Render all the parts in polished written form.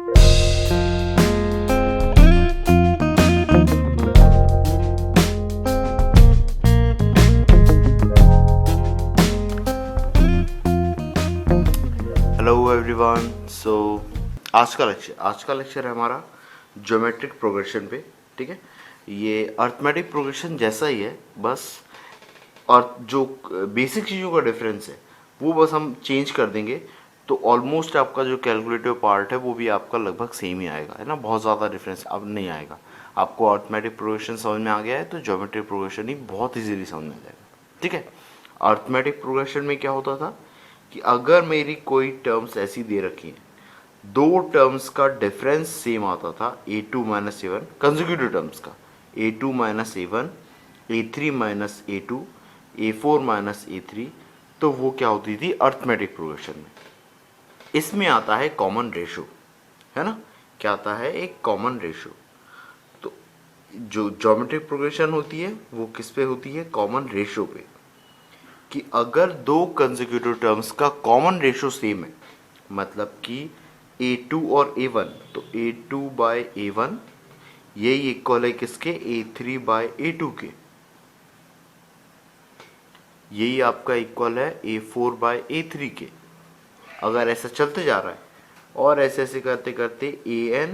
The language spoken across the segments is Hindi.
Hello everyone. सो आज का लेक्चर है हमारा ज्योमेट्रिक प्रोग्रेशन पे। ठीक है, ये अर्थमेटिक प्रोग्रेशन जैसा ही है बस, और जो बेसिक चीज़ों का डिफरेंस है वो बस हम चेंज कर देंगे, तो ऑलमोस्ट आपका जो कैलकुलेटिव पार्ट है वो भी आपका लगभग सेम ही आएगा, है ना। बहुत ज़्यादा डिफरेंस अब नहीं आएगा। आपको अर्थमेटिक प्रोग्रेशन समझ में आ गया है तो ज्योमेट्रिक प्रोग्रेशन ही बहुत ईजीली समझ में आ जाएगा। ठीक है, अर्थमेटिक प्रोग्रेशन में क्या होता था कि अगर मेरी कोई टर्म्स ऐसी दे रखी हैं, दो टर्म्स का डिफरेंस सेम आता था, a2 minus A one consecutive terms का, a2 minus A one, a3 minus A two, a4 minus ए3, तो वो क्या होती थी अर्थमेटिक प्रोग्रेशन में। इसमें आता है कॉमन रेशो, है ना। क्या आता है, एक कॉमन रेशो। तो जो ज्योमेट्रिक प्रोग्रेशन होती है वो किस पे होती है, कॉमन रेशो पे। कि अगर दो कंसेक्यूटिव टर्म्स का कॉमन रेशो सेम है, मतलब कि a2 और a1, तो a2 बाय a1 यही इक्वल है किसके, a3 बाय a2 के। यही आपका इक्वल है a4 बाय a3 के। अगर ऐसा चलते जा रहा है और ऐसे ऐसे करते करते an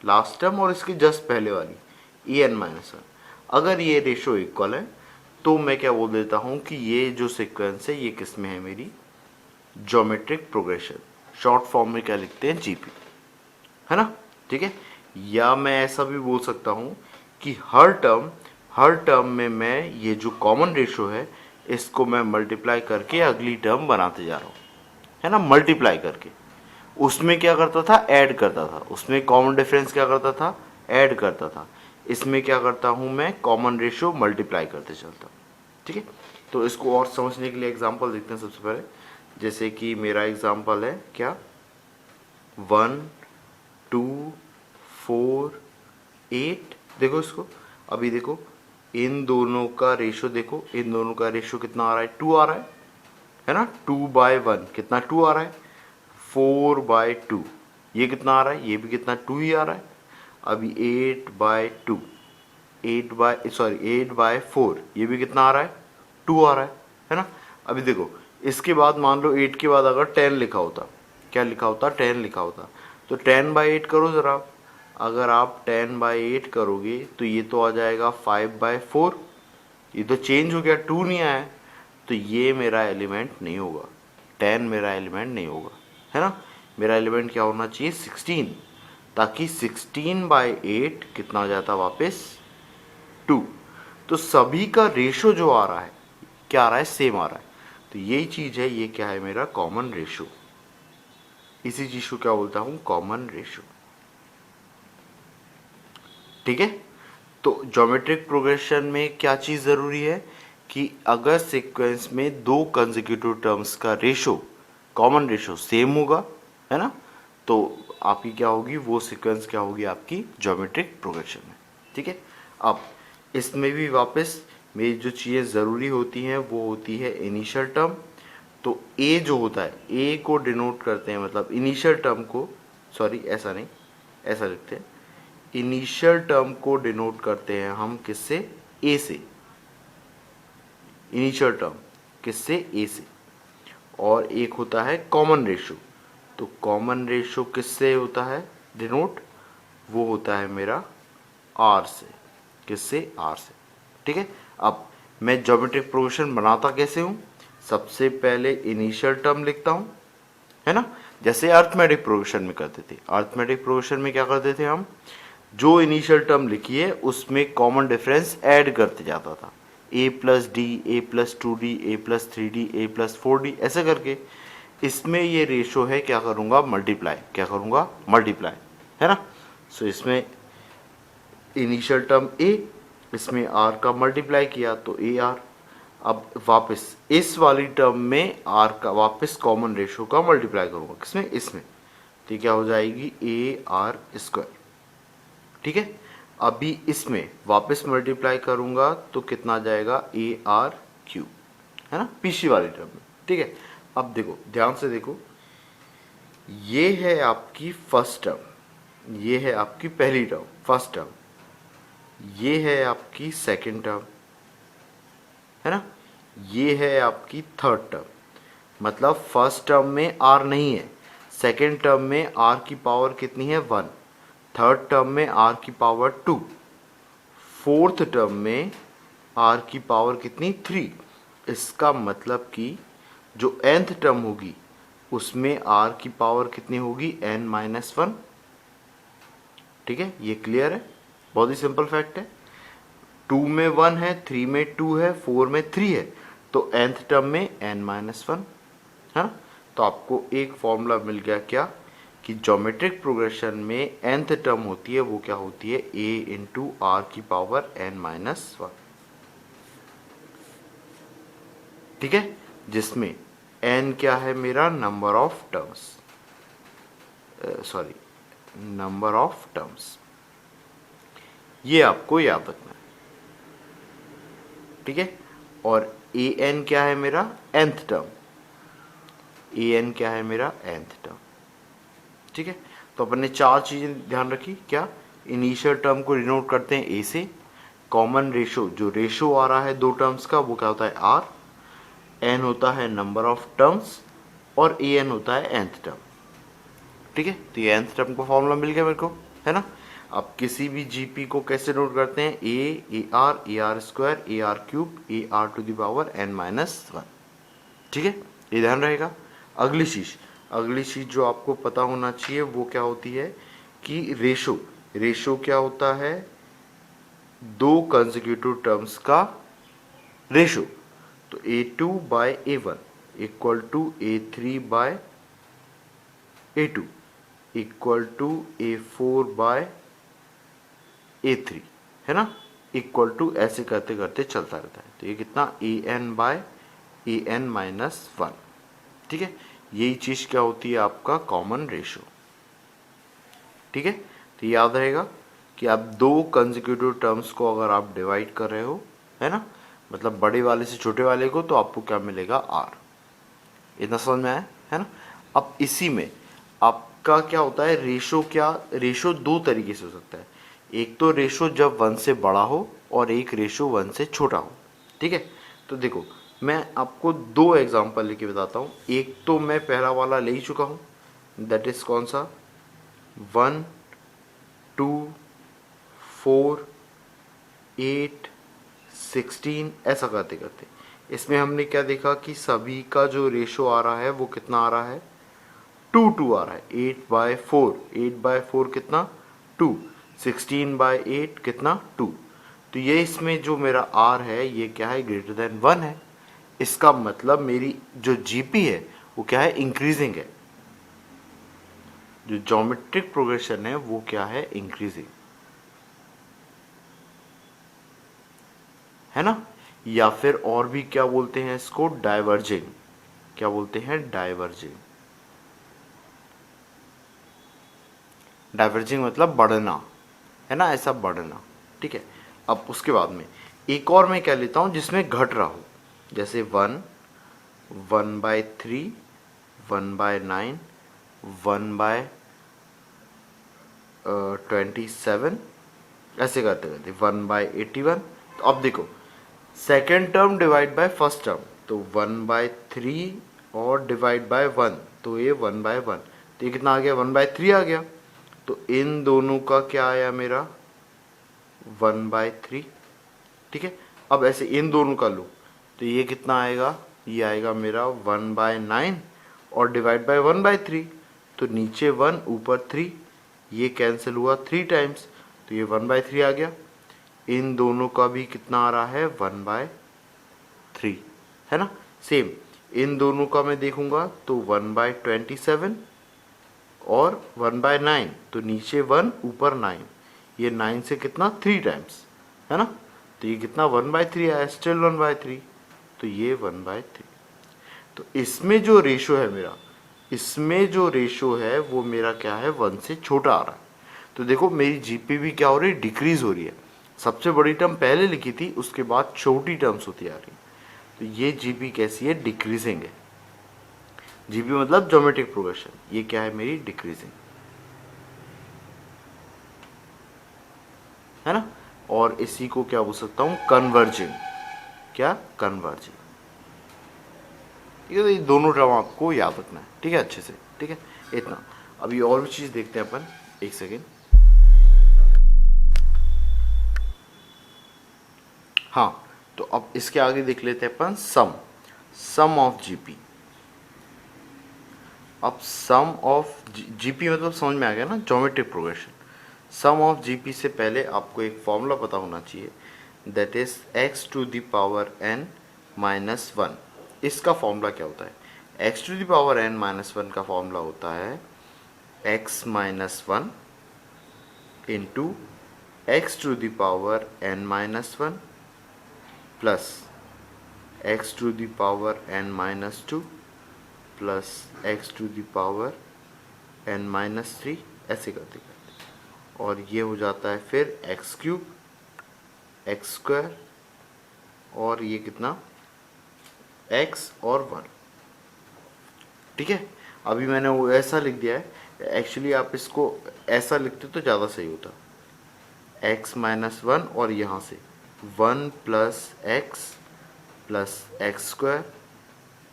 लास्ट टर्म और इसके जस्ट पहले वाली an माइनस वन, अगर ये रेशो इक्वल है तो मैं क्या बोल देता हूँ कि ये जो सीक्वेंस है ये किस में है, मेरी ज्योमेट्रिक प्रोग्रेशन। शॉर्ट फॉर्म में क्या लिखते हैं, जीपी, है ना। ठीक है, या मैं ऐसा भी बोल सकता हूँ कि हर टर्म में मैं ये जो कॉमन रेशो है इसको मैं मल्टीप्लाई करके अगली टर्म बनाते जा रहा हूँ, है ना। मल्टीप्लाई करके उसमें क्या करता था, ऐड करता था। उसमें कॉमन डिफरेंस क्या करता था, ऐड करता था। इसमें क्या करता हूँ मैं, कॉमन रेशियो मल्टीप्लाई करते चलता हूँ। ठीक है, तो इसको और समझने के लिए एग्जांपल देखते हैं। सबसे पहले जैसे कि मेरा एग्जांपल है क्या, 1 2 4 8। देखो इसको, अभी देखो इन दोनों का रेशो, देखो इन दोनों का रेशो कितना आ रहा है, 2 आ रहा है ना। 2 बाय 1 कितना, 2 आ रहा है। 4 बाय 2 ये कितना आ रहा है, ये भी कितना, 2 ही आ रहा है। अभी 8 बाय 2, 8 बाय 4 ये भी कितना आ रहा है, 2 आ रहा है ना। अभी देखो इसके बाद मान लो 8 के बाद अगर 10 लिखा होता, क्या लिखा होता, 10 लिखा होता, तो 10 बाय 8 करो ज़रा। अगर आप 10 बाय 8 करोगे तो ये तो आ जाएगा 5 बाय 4, ये तो चेंज हो गया, 2 नहीं आया, तो ये मेरा एलिमेंट नहीं होगा, 10 मेरा एलिमेंट नहीं होगा, है ना। मेरा एलिमेंट क्या होना चाहिए, 16, ताकि 16 बाय 8 कितना हो जाता वापस, 2। तो सभी का रेशो जो आ रहा है क्या आ रहा है, सेम आ रहा है। तो यही चीज़ है, ये क्या है मेरा कॉमन रेशो। इसी चीज़ को क्या बोलता हूँ, कॉमन रेशो। ठीक है, तो ज्योमेट्रिक प्रोग्रेशन में क्या चीज़ ज़रूरी है कि अगर सीक्वेंस में दो कंसेक्यूटिव टर्म्स का रेशो, कॉमन रेशो सेम होगा, है ना, तो आपकी क्या होगी, वो सीक्वेंस क्या होगी आपकी ज्योमेट्रिक प्रोग्रेशन में। ठीक है, अब इसमें भी वापस मेरी जो चीज़ें ज़रूरी होती हैं वो होती है इनिशियल टर्म। तो ए जो होता है, ए को डिनोट करते हैं, मतलब इनिशियल टर्म को, सॉरी ऐसा नहीं, ऐसा लिखते हैं, इनिशियल टर्म को डिनोट करते हैं हम किससे, ए से। इनिशियल टर्म किससे, ए से। और एक होता है कॉमन रेशो, तो कॉमन रेशो किससे होता है डिनोट, वो होता है मेरा आर से। किससे, आर से। ठीक है, अब मैं ज्योमेट्रिक प्रोग्रेशन बनाता कैसे हूँ, सबसे पहले इनिशियल टर्म लिखता हूँ, है ना, जैसे अर्थमेटिक प्रोग्रेशन में करते थे। अर्थमेटिक प्रोग्रेशन में क्या करते थे हम, जो इनिशियल टर्म लिखी है उसमें कॉमन डिफरेंस ऐड करते जाता था, a plus D, A plus 2d, A plus 3d, A plus 4d, ऐसे करके। इसमें ये रेशो है, क्या करूँगा, मल्टीप्लाई, क्या करूँगा, मल्टीप्लाई, है ना। सो इसमें इनिशियल टर्म a, इसमें r का मल्टीप्लाई किया तो ए आर। अब वापस इस वाली टर्म में r का वापस कॉमन रेशो का मल्टीप्लाई करूँगा, किसमें, इसमें, तो क्या हो जाएगी ए आर स्क्वायर। ठीक है, अभी इसमें वापस मल्टीप्लाई करूंगा तो कितना आ जाएगा, ए आर क्यू, है ना, पीछे वाली टर्म में। ठीक है, अब देखो ध्यान से देखो, ये है आपकी फर्स्ट टर्म, ये है आपकी पहली टर्म, फर्स्ट टर्म, ये है आपकी सेकंड टर्म, है ना, ये है आपकी थर्ड टर्म। मतलब फर्स्ट टर्म में आर नहीं है, सेकंड टर्म में आर की पावर कितनी है 1, थर्ड टर्म में आर की पावर 2, फोर्थ टर्म में आर की पावर कितनी 3। इसका मतलब कि जो nth टर्म होगी उसमें आर की पावर कितनी होगी n-1। ठीक है, ये क्लियर है, बहुत ही सिंपल फैक्ट है। 2 में 1 है, 3 में 2 है, 4 में 3 है, तो nth टर्म में n-1 है ना। तो आपको एक फॉर्मूला मिल गया क्या, कि ज्योमेट्रिक प्रोग्रेशन में nth टर्म होती है वो क्या होती है a इंटू आर की पावर n-1। ठीक है, जिसमें n क्या है मेरा number of terms, sorry number of terms, ये आपको याद रखना है। ठीक है, और ए एन क्या है मेरा nth टर्म, ए एन क्या है मेरा nth टर्म। ठीक है, तो अपन ने चार चीजें ध्यान रखी, क्या इनिशियल टर्म को डिनोट करते हैं ए से, कॉमन रेशो जो रेशो आ रहा है दो टर्म्स का वो क्या होता है आर, एन होता है नंबर ऑफ टर्म्स, और ए एन होता है nth टर्म। ठीक है, तो ये nth टर्म का फॉर्मूला मिल गया मेरे को, है ना। अब किसी भी जीपी को कैसे नोट करते हैं, A R square A R cube A R to the power n-1। ठीक है, ये ध्यान रहेगा। अगली चीज जो आपको पता होना चाहिए वो क्या होती है कि रेशो क्या होता है, दो कंसेक्यूटिव टर्म्स का रेशो। तो a2 by a1 equal to a3 by a2 equal to a4 by a3, है ना, इक्वल टू ऐसे करते करते चलता रहता है। तो ये कितना an बाय an-1। ठीक है, यही चीज क्या होती है आपका कॉमन रेशो। ठीक है, तो याद रहेगा कि आप दो कंसेक्यूटिव टर्म्स को अगर आप डिवाइड कर रहे हो, है ना, मतलब बड़े वाले से छोटे वाले को, तो आपको क्या मिलेगा आर। इतना समझ में आया, है ना। अब इसी में आपका क्या होता है रेशो दो तरीके से हो सकता है, एक तो रेशो जब 1 से बड़ा हो और एक रेशो 1 से छोटा हो। ठीक है, तो देखो मैं आपको दो एग्जांपल लेके बताता हूँ। एक तो मैं पहला वाला ले ही चुका हूँ, दैट इज कौन सा 1 2 4 8 16, ऐसा करते करते इसमें हमने क्या देखा कि सभी का जो रेशो आ रहा है वो कितना आ रहा है 2 आ रहा है। 8/4 कितना 2, 16/8 कितना 2। तो ये इसमें जो मेरा आर है ये क्या है ग्रेटर देन 1 है। इसका मतलब मेरी जो जीपी है वो क्या है इंक्रीजिंग है, जो ज्योमेट्रिक प्रोग्रेशन है वो क्या है इंक्रीजिंग, है ना। या फिर और भी क्या बोलते हैं इसको डाइवर्जिंग, क्या बोलते हैं डाइवर्जिंग। डाइवर्जिंग मतलब बढ़ना, है ना, ऐसा बढ़ना। ठीक है, अब उसके बाद में एक और मैं क्या लेता हूं जिसमें घट रहा हो, जैसे 1 1/3 1/9 1/27, ऐसे करते करते 1/81। तो अब देखो second term divide by first term, तो 1/3 और डिवाइड बाय 1, तो ये 1/1, तो ये कितना आ गया 1/3 आ गया। तो इन दोनों का क्या आया मेरा 1/3। ठीक है, अब ऐसे इन दोनों का लो तो ये कितना आएगा, ये आएगा मेरा 1/9 और डिवाइड बाय 1/3, तो नीचे 1 ऊपर 3, ये कैंसिल हुआ 3 टाइम्स, तो ये 1/3 आ गया। इन दोनों का भी कितना आ रहा है 1/3, है ना। सेम इन दोनों का मैं देखूंगा तो 1/27 और 1/9, तो नीचे 1 ऊपर 9, ये 9 से कितना 3 टाइम्स, है ना, तो ये कितना 1/3 आया, स्टिल 1/3, तो ये 1/3। तो इसमें जो रेशो है मेरा, इसमें जो रेशो है वो मेरा क्या है 1 से छोटा आ रहा है। तो देखो मेरी जीपी भी क्या हो रही है डिक्रीज हो रही है, सबसे बड़ी टर्म पहले लिखी थी उसके बाद छोटी टर्म्स होती आ रही, तो ये जीपी कैसी है डिक्रीजिंग है। जीपी मतलब ज्योमेट्रिक प्रोग्रेशन, ये क्या है मेरी डिक्रीजिंग। है ना। और इसी को क्या बोल सकता हूँ, कन्वर्जिंग। क्या, कन्वर्जिंग। ठीक है, तो ये दोनों टर्म आपको याद रखना है, ठीक है, अच्छे से, ठीक है, इतना। अभी और भी चीज़ देखते हैं अपन, एक सेकेंड। हाँ, तो अब इसके आगे देख लेते हैं अपन सम ऑफ जीपी। अब सम ऑफ जीपी मतलब समझ में आ गया ना, geometric progression. Sum of GP से पहले आपको एक फॉर्मूला पता होना चाहिए, that is x to the power n minus one. इसका फॉर्मूला क्या होता है, x to the power n minus one का फॉर्मूला होता है x minus one into x to the power n minus one plus x to the power n minus two plus x to the power n minus three, ऐसे करते करते, और ये हो जाता है फिर एक्स क्यूब एक्स स्क्वायर, और ये कितना, एक्स और वन। ठीक है, अभी मैंने वो ऐसा लिख दिया है, एक्चुअली आप इसको ऐसा लिखते तो ज़्यादा सही होता, एक्स माइनस वन और यहाँ से one plus x square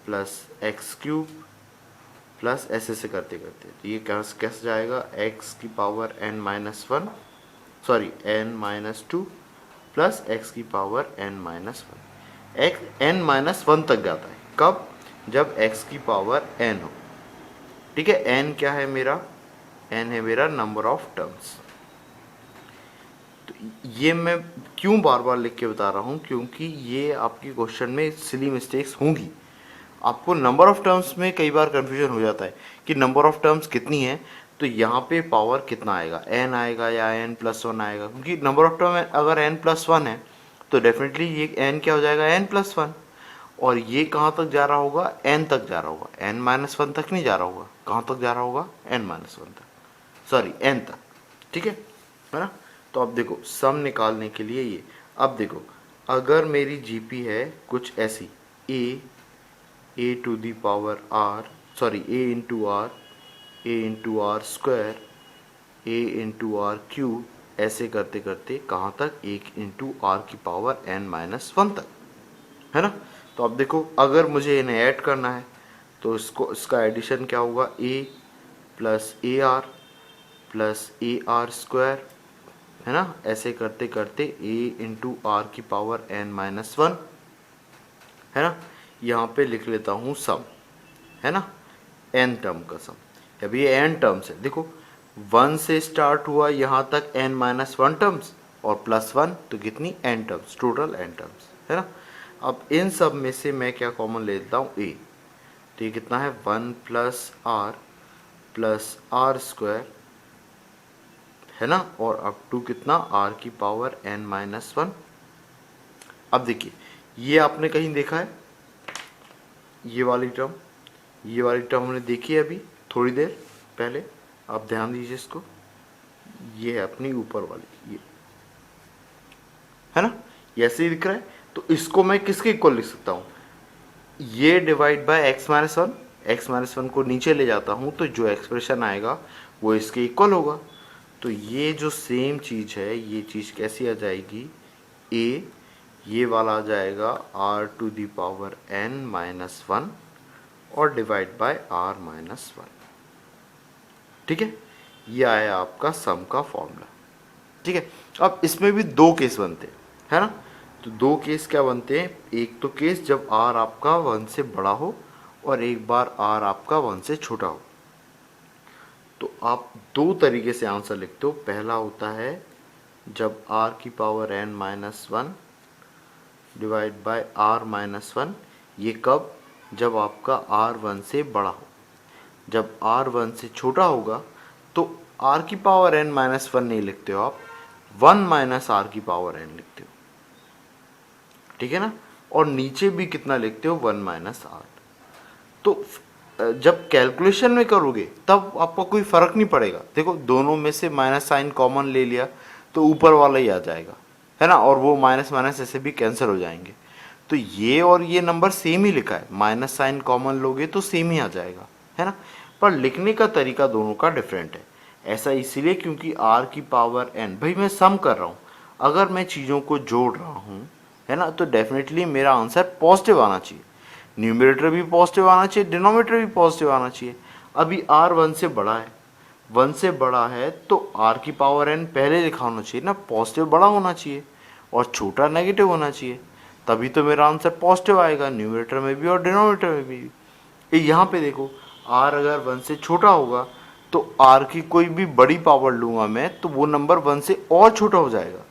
plus x cube plus ऐसे से करते करते, तो ये कैसे जाएगा, एक्स की power n minus one, sorry n minus two plus X की power n minus one. X n minus one तक जाता है, कब, जब x की पावर n हो। ठीक है, n क्या है मेरा, n है मेरा नंबर ऑफ टर्म्स। तो ये मैं क्यों बार बार लिख के बता रहा हूँ, क्योंकि ये आपके क्वेश्चन में सिली मिस्टेक्स होंगी। आपको नंबर ऑफ टर्म्स में कई बार कन्फ्यूजन हो जाता है कि नंबर ऑफ टर्म्स कितनी है, तो यहाँ पे पावर कितना आएगा, n आएगा या n प्लस वन आएगा, क्योंकि नंबर ऑफ टर्म अगर n प्लस वन है तो डेफिनेटली ये n क्या हो जाएगा, n प्लस वन। और ये कहाँ तक जा रहा होगा, n तक जा रहा होगा, n माइनस वन तक नहीं जा रहा होगा, कहाँ तक जा रहा होगा, n माइनस वन तक, सॉरी n तक। ठीक है ना। तो अब देखो सम निकालने के लिए ये, अब देखो अगर मेरी जीपी है कुछ ऐसी, A to the power R, sorry A into R square, A into R cube, ऐसे करते करते कहाँ तक, एक इंटू आर की पावर n माइनस वन तक, है ना। तो अब देखो अगर मुझे इन्हें ऐड करना है तो इसका एडिशन क्या होगा, a plus A R plus A R square, है ना, ऐसे करते करते a इंटू आर की पावर n माइनस वन, है ना। यहाँ पे लिख लेता हूँ सम, है ना, n टर्म का सम। अभी ये n टर्म्स है, देखो 1 से स्टार्ट हुआ यहाँ तक n माइनस वन टर्म्स और प्लस वन, तो कितनी n terms, total n terms, है ना। अब इन सब में से मैं क्या कॉमन ले लेता हूँ, a, तो ये कितना है, 1 प्लस आर स्क्वायर, है ना, और अप टू कितना, r की पावर n माइनस वन। अब देखिए ये आपने कहीं देखा है, ये वाली टर्म हमने देखी है अभी थोड़ी देर पहले, आप ध्यान दीजिए इसको, ये है अपनी ऊपर वाली, ये है ना, ये ऐसे ही दिख रहा है। तो इसको मैं किसके इक्वल लिख सकता हूँ, ये divide by x minus one को नीचे ले जाता हूँ तो जो एक्सप्रेशन आएगा वो इसके इक्वल होगा। तो ये जो सेम चीज़ है, ये चीज़ कैसी आ जाएगी, a, ये वाला आ जाएगा r to the power n minus one और divide by r minus one. ठीक है, ये आया आपका सम का फॉर्मूला। ठीक है, अब इसमें भी दो केस बनते हैं, है ना। तो दो केस क्या बनते हैं, एक तो केस जब r आपका 1 से बड़ा हो और एक बार r आपका 1 से छोटा हो। तो आप दो तरीके से आंसर लिखते हो, पहला होता है जब r की power n minus one divide by r minus one, ये कब, जब आपका r 1 से बड़ा हो। जब r 1 से छोटा होगा तो r की पावर n माइनस वन नहीं लिखते हो आप, 1 माइनस r की पावर n लिखते हो, ठीक है ना। और नीचे भी कितना लिखते हो, 1 माइनस r। तो जब कैलकुलेशन में करोगे तब आपको कोई फर्क नहीं पड़ेगा, देखो दोनों में से माइनस साइन कॉमन ले लिया तो ऊपर वाला ही आ जाएगा, है ना, और वो माइनस माइनस ऐसे भी कैंसिल हो जाएंगे। तो ये और ये नंबर सेम ही लिखा है, माइनस साइन कॉमन लोगे तो सेम ही आ जाएगा, है ना। पर लिखने का तरीका दोनों का डिफरेंट है। ऐसा इसीलिए क्योंकि r की पावर n, भाई मैं सम कर रहा हूँ, अगर मैं चीज़ों को जोड़ रहा हूँ, है ना, तो डेफिनेटली मेरा आंसर पॉजिटिव आना चाहिए। न्यूमरेटर भी पॉजिटिव आना चाहिए, डिनोमिनेटर भी पॉजिटिव आना चाहिए। अभी r 1 से बड़ा है, 1 से बड़ा है तो r की पावर n पहले लिखा होना चाहिए ना, पॉजिटिव बड़ा होना चाहिए और छोटा नेगेटिव होना चाहिए, तभी तो मेरा आंसर पॉजिटिव आएगा, न्यूमरेटर में भी और डिनोमिनेटर में भी। यहाँ पे देखो, r अगर 1 से छोटा होगा तो r की कोई भी बड़ी पावर लूँगा मैं तो वो नंबर 1 से और छोटा हो जाएगा।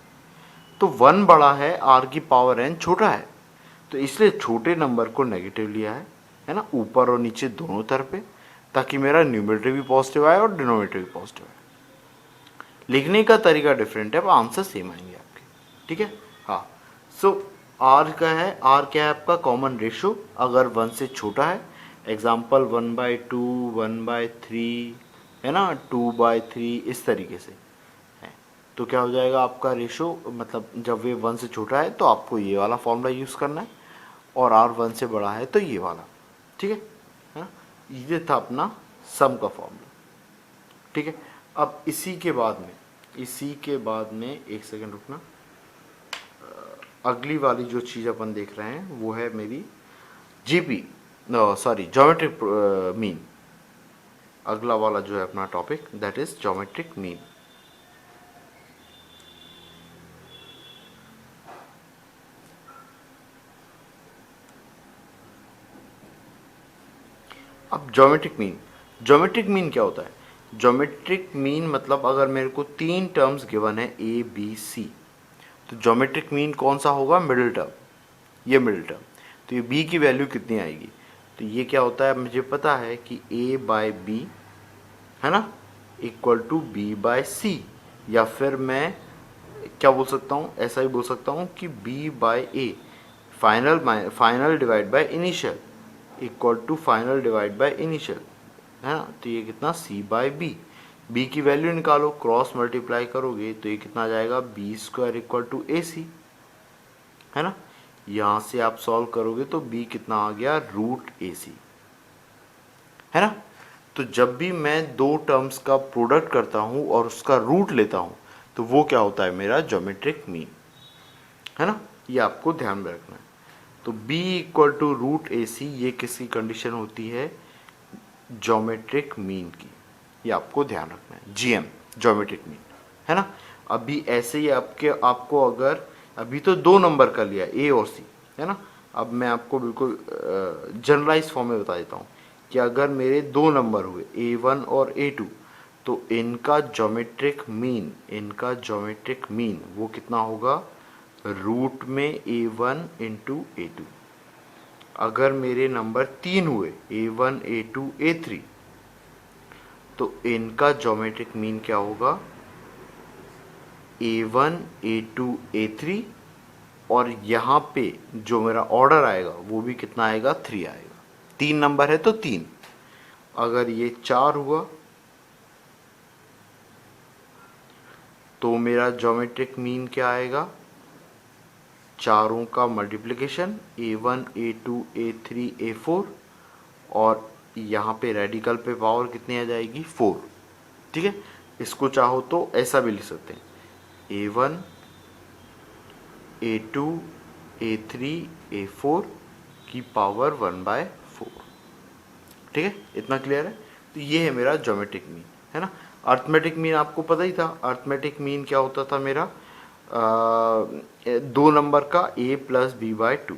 तो 1 बड़ा है, r की पावर n छोटा है, तो इसलिए छोटे नंबर को नेगेटिव लिया है ना, ऊपर और नीचे दोनों तरफ पे, ताकि मेरा न्यूमरेटर भी पॉजिटिव आए और डिनोमिनेटर भी पॉजिटिव आए। लिखने का तरीका डिफरेंट है, पर आंसर सेम आएंगे आपके, ठीक है। हाँ, सो r का है, r क्या है आपका कॉमन रेशो, अगर 1 से छोटा है, एग्जाम्पल 1/2, 1/3, है ना, 2/3, इस तरीके से है, तो क्या हो जाएगा आपका रेशो, मतलब जब वे 1 से छोटा है तो आपको ये वाला फॉर्मूला यूज़ करना है, और r 1 से बड़ा है तो ये वाला, ठीक है ना। ये था अपना सम का फॉर्मूला, ठीक है। अब इसी के बाद में एक सेकंड रुकना, अगली वाली जो चीज़ अपन देख रहे हैं वो है मेरी ज्योमेट्रिक मीन। अगला वाला जो है अपना topic, that is geometric mean. अब ज्योमेट्रिक मीन क्या होता है? ज्योमेट्रिक मीन मतलब अगर मेरे को 3 टर्म्स गिवन है ए बी सी, तो ज्योमेट्रिक मीन कौन सा होगा? मिडिल टर्म, ये मिडिल टर्म। तो ये b की वैल्यू कितनी आएगी? तो ये क्या होता है, मुझे पता है कि a बाय बी, है ना, इक्वल टू b बाय सी, या फिर मैं क्या बोल सकता हूँ, ऐसा ही बोल सकता हूँ कि b by a, final divide by initial, equal to final divide by initial, है ना। तो ये कितना, c बाय बी। b की वैल्यू निकालो, क्रॉस मल्टीप्लाई करोगे तो ये कितना आ जाएगा, b square equal to a c, है ना। यहाँ से आप सॉल्व करोगे तो b कितना आ गया, रूट ए सी, है ना। तो जब भी मैं दो टर्म्स का प्रोडक्ट करता हूँ और उसका रूट लेता हूँ तो वो क्या होता है, मेरा ज्योमेट्रिक मीन, है ना। ये आपको ध्यान में रखना है। तो b इक्वल टू रूट ए सी, ये किसकी कंडीशन होती है, ज्योमेट्रिक मीन की, ये आपको ध्यान रखना है, जीएम ज्योमेट्रिक मीन, है ना। अभी ऐसे ही आपको अगर अभी तो 2 नंबर का लिया ए और सी, है ना। अब मैं आपको बिल्कुल जनरलाइज फॉर्म में बता देता हूँ कि अगर मेरे 2 नंबर हुए A1 और A2, तो इनका ज्योमेट्रिक मीन वो कितना होगा, रूट में A1 इंटू A2। अगर मेरे नंबर 3 हुए A1 A2 A3, तो इनका ज्योमेट्रिक मीन क्या होगा, A1 A2 A3, और यहाँ पे जो मेरा ऑर्डर आएगा वो भी कितना आएगा, 3 आएगा। 3 नंबर है तो 3। अगर ये 4 हुआ तो मेरा ज्योमेट्रिक मीन क्या आएगा, चारों का multiplication, A1 A2 A3 A4, और यहाँ पे रेडिकल पे पावर कितनी आ जाएगी, 4, ठीक है। इसको चाहो तो ऐसा भी लिख सकते हैं, A1 A2 A3 A4 की पावर 1/4, ठीक है। इतना क्लियर है। तो ये है मेरा ज्योमेट्रिक मीन, है ना। अर्थमेटिक मीन आपको पता ही था, अर्थमेटिक मीन क्या होता था मेरा, 2 नंबर का a प्लस बी बाय 2,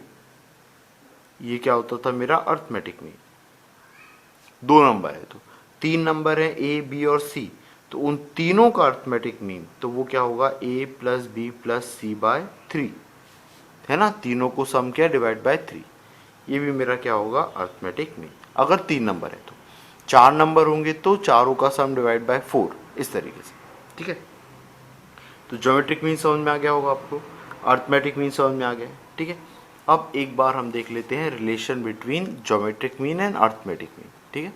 ये क्या होता था मेरा अर्थमेटिक मीन। 2 नंबर है तो 3 नंबर है a b और c, तो उन तीनों का अर्थमेटिक मीन तो वो क्या होगा, a plus b plus c by 3, है ना। तीनों को सम किया डिवाइड बाय 3, ये भी मेरा क्या होगा, अर्थमेटिक मीन, अगर 3 नंबर है तो। 4 नंबर होंगे तो चारों का सम डिवाइड बाय 4, इस तरीके से, ठीक है। तो ज्योमेट्रिक मीन समझ में आ गया होगा आपको, अर्थमेटिक मीन समझ में आ गया, ठीक है। अब एक बार हम देख लेते हैं relation between geometric mean and arithmetic mean, ठीक है।